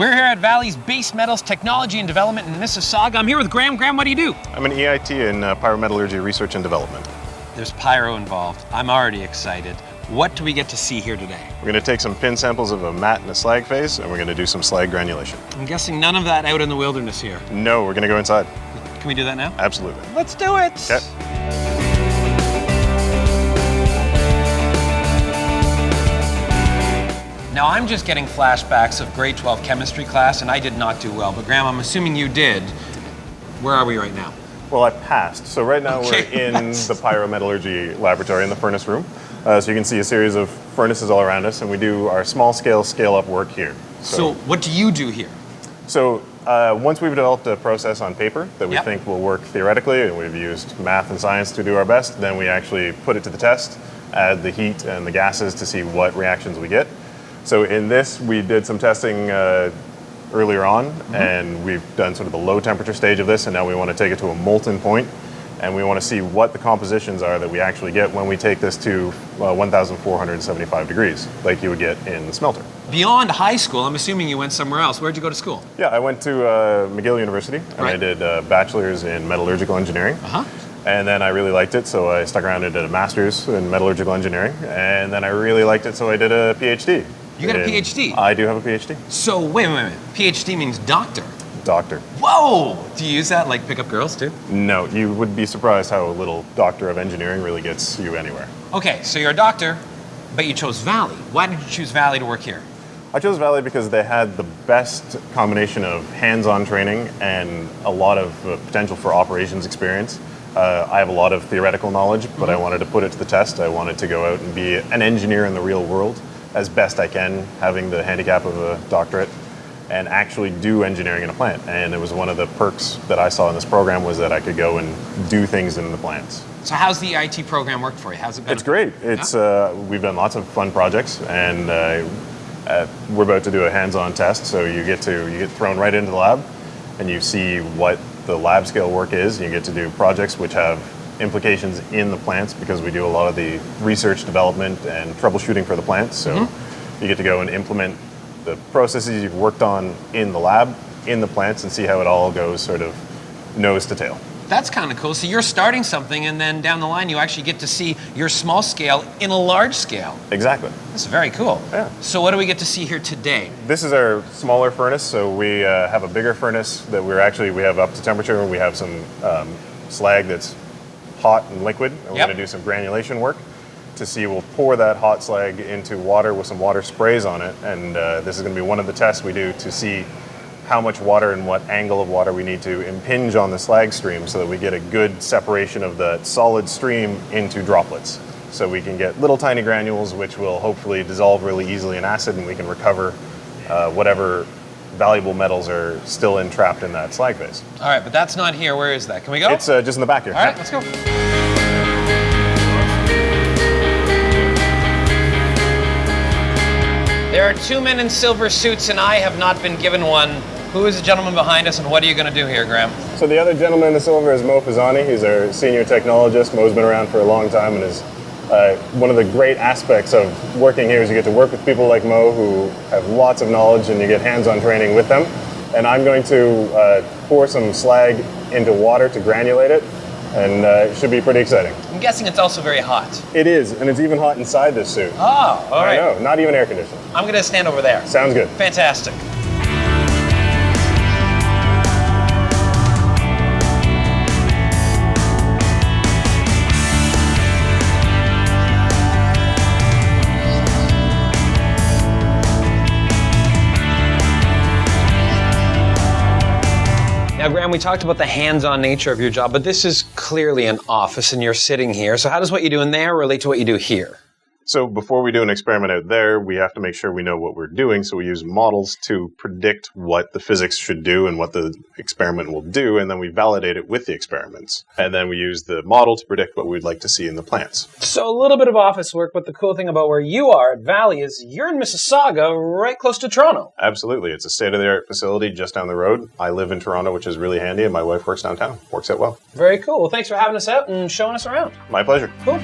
We're here at Vale's Base Metals Technology and Development in Mississauga. I'm here with Graham. Graham, what do you do? I'm an EIT in Pyrometallurgy Research and Development. There's pyro involved. I'm already excited. What do we get to see here today? We're going to take some pin samples of a matte and a slag phase, and we're going to do some slag granulation. I'm guessing none of that out in the wilderness here. No, we're going to go inside. Can we do that now? Absolutely. Let's do it! Okay. Now I'm just getting flashbacks of grade 12 chemistry class, and I did not do well. But Graham, I'm assuming you did. Where are we right now? Well, I passed. So right now Okay, we're in the pyrometallurgy laboratory in the furnace room. So you can see a series of furnaces all around us, and we do our small scale, scale up work here. So what do you do here? So once we've developed a process on paper that we think will work theoretically, and we've used math and science to do our best, then we actually put it to the test, add the heat and the gases to see what reactions we get. So in this, we did some testing earlier on, and we've done sort of the low temperature stage of this, and now we want to take it to a molten point, and we want to see what the compositions are that we actually get when we take this to 1,475 degrees, like you would get in the smelter. Beyond high school, I'm assuming you went somewhere else. Where'd you go to school? Yeah, I went to McGill University, and I did a bachelor's in metallurgical engineering. And then I really liked it, so I stuck around and did a master's in metallurgical engineering, and then I really liked it, so I did a PhD. You got a PhD? I do have a PhD. So wait a minute, PhD means doctor? Doctor. Whoa! Do you use that like pick up girls too? No, you would be surprised how a little doctor of engineering really gets you anywhere. Okay, so you're a doctor, but you chose Vale. Why did you choose Vale to work here? I chose Vale because they had the best combination of hands-on training and a lot of potential for operations experience. I have a lot of theoretical knowledge, but I wanted to put it to the test. I wanted to go out and be an engineer in the real world as best I can, having the handicap of a doctorate, and actually do engineering in a plant. And it was one of the perks that I saw in this program was that I could go and do things in the plants. So how's the EIT program work for you? How's it been? It's great. It's we've done lots of fun projects, and we're about to do a hands-on test. So you get thrown right into the lab, and you see what the lab scale work is. You get to do projects which have implications in the plants because we do a lot of the research, development, and troubleshooting for the plants. So you get to go and implement the processes you've worked on in the lab, in the plants, and see how it all goes sort of nose to tail. That's kind of cool. So you're starting something, and then down the line you actually get to see your small scale in a large scale. Exactly. That's very cool. Yeah. So what do we get to see here today? This is our smaller furnace. So we have a bigger furnace that we have up to temperature, and we have some slag that's hot and liquid, and we're going to do some granulation work to see. We'll pour that hot slag into water with some water sprays on it, and this is going to be one of the tests we do to see how much water and what angle of water we need to impinge on the slag stream so that we get a good separation of the solid stream into droplets. So we can get little tiny granules which will hopefully dissolve really easily in acid, and we can recover whatever valuable metals are still entrapped in that slag phase. All right, but that's not here. Where is that? Can we go? It's just in the back here. All right, let's go. There are two men in silver suits, and I have not been given one. Who is the gentleman behind us, and what are you going to do here, Graham? So the other gentleman in the silver is Mo Pisani. He's our senior technologist. Mo's been around for a long time, and is one of the great aspects of working here is you get to work with people like Mo who have lots of knowledge, and you get hands-on training with them. And I'm going to pour some slag into water to granulate it, and it should be pretty exciting. I'm guessing it's also very hot. It is, and it's even hot inside this suit. Oh, all right. I know, not even air conditioned. I'm going to stand over there. Sounds good. Fantastic. Now, Graham, we talked about the hands-on nature of your job, but this is clearly an office and you're sitting here. So how does what you do in there relate to what you do here? So before we do an experiment out there, we have to make sure we know what we're doing. So we use models to predict what the physics should do and what the experiment will do. And then we validate it with the experiments. And then we use the model to predict what we'd like to see in the plants. So a little bit of office work, but the cool thing about where you are at Vale is you're in Mississauga, right close to Toronto. Absolutely. It's a state-of-the-art facility just down the road. I live in Toronto, which is really handy, and my wife works downtown. Works out well. Very cool. Well, thanks for having us out and showing us around. My pleasure. Cool.